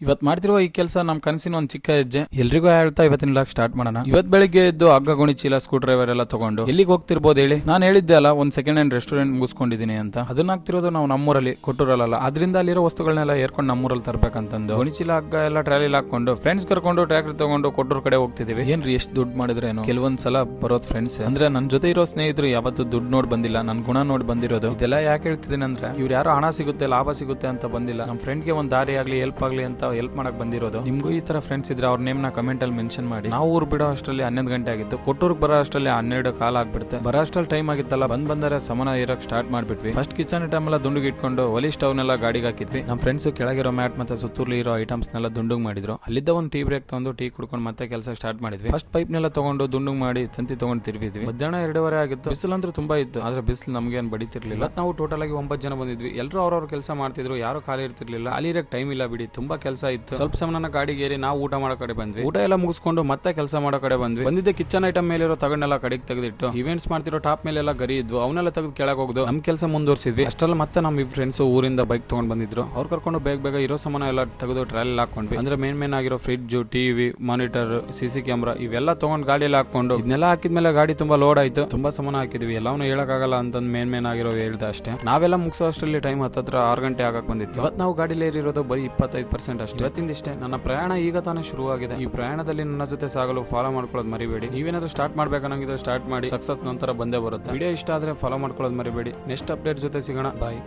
ಇವತ್ ಮಾಡ್ತಿರುವ ಈ ಕೆಲಸ ನಮ್ ಕನಸಿನ ಒಂದ್ ಚಿಕ್ಕ ಹೆಜ್ಜೆ. ಎಲ್ರಿಗೂ ಹೇಳ್ತಾ ಇವತ್ತಿನ ಲಾಗ್ ಸ್ಟಾರ್ಟ್ ಮಾಡೋಣ. ಇವತ್ ಬೆಳಿಗ್ಗೆ ಎದ್ದು ಹಗ್ಗ ಗೋಣಿ ಚೀಲ ಸ್ಕ್ರೂ ಡ್ರೈವರ್ ಎಲ್ಲ ತಗೊಂಡು ಎಲ್ಲಿಗೆ ಹೋಗ್ತಿರ್ಬೋದು ಹೇಳಿ? ನಾನು ಹೇಳಿದ್ದೆ ಅಲ್ಲ ಒಂದ್ ಸೆಕೆಂಡ್ ಹ್ಯಾಂಡ್ ರೆಸ್ಟೋರೆಂಟ್ ಮುಗಿಸ್ಕೊಂಡಿದೀನಿ ಅಂತ. ಅದನ್ನ ಆಗ್ತಿರೋದು ನಾವು ನಮ್ಮೂರಲ್ಲಿ ಕೊಟ್ಟೂರಲ್ಲ. ಅದರಿಂದ ಅಲ್ಲಿರೋ ವಸ್ತುಗಳನ್ನೆಲ್ಲ ಏರ್ಕೊಂಡು ನಮ್ಮೂರಲ್ಲಿ ತರ್ಬೇಕಂತಂದು ಗೋಣಿ ಚೀಲ ಹಗ್ಗ ಎಲ್ಲ ಟ್ರಾಲಿ ಹಾಕೊಂಡು ಫ್ರೆಂಡ್ಸ್ ಕರ್ಕೊಂಡು ಟ್ರ್ಯಾಕ್ಟರ್ ತಗೊಂಡು ಕೊಟ್ಟೂರ್ ಕಡೆ ಹೋಗ್ತಿದೀವಿ. ಏನ್ರಿ ಎಷ್ಟು ದುಡ್ಡು ಮಾಡಿದ್ರೇನು? ಕೆಲವೊಂದ್ಸಲ ಬರೋದ್ ಫ್ರೆಂಡ್ಸ್ ಅಂದ್ರೆ ನನ್ ಜೊತೆ ಇರೋ ಸ್ನೇಹಿತರು ಯಾವತ್ತು ದುಡ್ಡು ನೋಡ್ ಬಂದಿಲ್ಲ, ನನ್ ಗುಣ ನೋಡ್ ಬಂದಿರೋದು. ಇದೆಲ್ಲ ಯಾಕೆ ಹೇಳ್ತಿದ್ದೀನಿ ಅಂದ್ರೆ ಇವ್ರು ಯಾರೋ ಹಣ ಸಿಗುತ್ತೆ ಲಾಭ ಸಿಗುತ್ತೆ ಅಂತ ಬಂದಿಲ್ಲ, ನಮ್ ಫ್ರೆಂಡ್ಗೆ ಒಂದ್ ದಾರಿ ಆಗ್ಲಿ ಹೆಲ್ಪ್ ಆಗ್ಲಿ ಅಂತ ಹೆಲ್ಪ್ ಮಾಡಕ್ ಬಂದಿರೋದು. ನಿಮ್ಗೂ ಈ ತರ ಫ್ರೆಂಡ್ಸ್ ಇದ್ರೆ ಅವ್ರ ನೇಮ್ ನ ಕಮೆಂಟ್ ಅಲ್ಲಿ ಮೆನ್ಷನ್ ಮಾಡಿ. ನಾವು ಊರ್ ಬಿಡೋ ಅಷ್ಟರಲ್ಲಿ 11 ಗಂಟೆ ಆಗಿತ್ತು, ಕೊಟ್ಟೂರ್ಗ್ ಬರೋ ಅಷ್ಟರಲ್ಲಿ 12 ಕಾಲ ಆಗ್ಬಿಡುತ್ತೆ. ಬರೋ ಅಷ್ಟ್ರಲ್ಲಿ ಟೈಮ್ ಆಗಿತ್ತಲ್ಲ, ಬಂದರೆ ಸಮನ ಇರಕ್ ಸ್ಟಾರ್ಟ್ ಮಾಡ್ಬಿಟ್ವಿ. ಫಸ್ಟ್ ಕಿಚನ್ ಐಟಮ್ ಎಲ್ಲ ದುಂಡುಗ್ ಇಟ್ಕೊಂಡು ಒಲಿ ಸ್ಟವ್ ನೆಲ್ಲ ಗಾಡಿಗೆ ಹಾಕಿದ್ವಿ. ನಮ್ ಫ್ರೆಂಡ್ಸ್ ಕೆಳಗಿರೋ ಮ್ಯಾಟ್ ಮತ್ತೆ ಸುತ್ತೂರ್ಲಿ ಇರೋ ಐಟಮ್ಸ್ ನೆಲ್ಲ ದುಂಡುಗ್ ಮಾಡಿದ್ರು. ಅಲ್ಲಿದ್ದ ಒಂದು ಟೀ ಬ್ರೇಕ್ ತಗೊಂಡು ಟೀ ಕುಡ್ಕೊಂಡು ಮತ್ತೆ ಕೆಲಸ ಸ್ಟಾರ್ಟ್ ಮಾಡಿದ್ವಿ. ಫಸ್ಟ್ ಪೈಪ್ ನೆಲ್ಲ ತಗೊಂಡು ದುಂಡುಗ್ ಮಾಡಿ ತಂತಿ ತಗೊಂಡು ತಿರ್ವಿದ್ವಿ. ಮಧ್ಯಾಹ್ನ 2:15 ಆಗಿತ್ತು. ಬಿಸಿಲು ಅಂತೂ ತುಂಬಾ ಇತ್ತು, ಆದ್ರೆ ಬಿಸಿಲು ನಮ್ಗೆ ಏನ್ ಬಡಿತಿರ್ಲಿಲ್ಲ. ನಾವು ಟೋಟಲ್ ಆಗಿ 9 ಜನ ಬಂದಿದ್ವಿ. ಎಲ್ಲರೂ ಅವ್ರವ್ರ ಕೆಲಸ ಮಾಡ್ತಿದ್ರು, ಯಾರು ಖಾಲಿ ಇರ್ತಿರ್ಲಿಲ್ಲ. ಅಲ್ಲಿ ಇರಕ್ ಟೈಮ್ ಇಲ್ಲ ಬಿಡಿ, ತುಂಬಾ ಕೆಲಸ ಇತ್ತು. ಸ್ವಲ್ಪ ಸಮನ ಗಾಡಿಗೆ ಏರಿ ನಾವು ಊಟ ಮಾಡೋ ಕಡೆ ಬಂದ್ವಿ. ಊಟ ಎಲ್ಲ ಮುಗಿಸ್ಕೊಂಡು ಮತ್ತೆ ಕೆಲಸ ಮಾಡೋ ಕಡೆ ಬಂದ್ವಿ. ಬಂದಿದ್ದೆ ಕಿಚನ್ ಐಟಮ್ ಮೇಲಿರೋ ತಗೊಂಡೆಲ್ಲ ಕಡೆಗೆ ತೆಗೆದಿಟ್ಟು ಇವೆಂಟ್ಸ್ ಮಾಡ್ತಿರೋ ಟಾಪ್ ಮೇಲೆ ಎಲ್ಲ ಗರಿ ಇದ್ವು, ಅವನ್ನೆಲ್ಲ ತೆಗೆದು ಕೆಳಗೆ ಹೋಗ್ದು ನಮ್ ಕೆಲಸ ಮುಂದುವರ್ಸಿದ್ವಿ. ಅಷ್ಟರಲ್ಲಿ ಮತ್ತೆ ನಮ್ಮ ಫ್ರೆಂಡ್ಸ್ ಊರಿಂದ ಬೈಕ್ ತಗೊಂಡ್ ಬಂದಿದ್ರು. ಅವ್ರು ಕರ್ಕೊಂಡು ಬೇಗ ಇರೋ ಸಾಮಾನು ಎಲ್ಲ ತೆಗೆದು ಟ್ರಾಲಿ ಹಾಕೊಂಡ್ವಿ. ಅಂದ್ರೆ ಮೇನ್ ಆಗಿರೋ fridge, TV, monitor, CC camera ಇವೆಲ್ಲ ತಗೊಂಡ್ ಗಾಡಿಯಲ್ಲಿ ಹಾಕೊಂಡು ಇದನ್ನೆಲ್ಲ ಹಾಕಿದ್ಮೇಲೆ ಗಾಡಿ ತುಂಬಾ ಲೋಡ್ ಆಯ್ತು. ತುಂಬಾ ಸಾಮಾನು ಹಾಕಿದ್ವಿ. ಎಲ್ಲವನ್ನೂ ಹೇಳಕ್ಕಾಗಲ್ಲ ಅಂತ ಮೇನ್ ಆಗಿರೋ ಹೇಳ್ದ ಅಷ್ಟೇ. ನಾವೆಲ್ಲ ಮುಗಿಸೋ ಅಷ್ಟರಲ್ಲಿ ಟೈಮ್ ಹತ್ರ 6 ಗಂಟೆ ಆಗಕ್ ಬಂದಿತ್ತು. ಇವತ್ತು ನಾವು ಗಾಡಿಲಿ ಏರಿರೋದು ಬರೀ 25% ಅಷ್ಟೇ. ಇವತ್ತಿಂದಿಷ್ಟೇ. ನನ್ನ ಪ್ರಯಾಣ ಈಗ ತಾನೇ ಶುರುವಾಗಿದೆ. ಈ ಪ್ರಯಾಣದಲ್ಲಿ ನನ್ನ ಜೊತೆ ಸಾಗಲು ಫಾಲೋ ಮಾಡ್ಕೊಳ್ಳೋದು ಮರಿಬೇಡಿ. ನೀವೇನಾದ್ರೂ ಸ್ಟಾರ್ಟ್ ಮಾಡ್ಬೇಕನ್ನಂಗಿದ್ರೆ ಸ್ಟಾರ್ಟ್ ಮಾಡಿ, ಸಕ್ಸಸ್ ನಂತರ ಬಂದೇ ಬರುತ್ತೆ. ವಿಡಿಯೋ ಇಷ್ಟ ಆದ್ರೆ ಫಾಲೋ ಮಾಡ್ಕೊಳ್ಳೋದು ಮರಿಬೇಡಿ. ನೆಕ್ಸ್ಟ್ ಅಪ್ಡೇಟ್ ಜೊತೆ ಸಿಗೋಣ. ಬಾಯ್.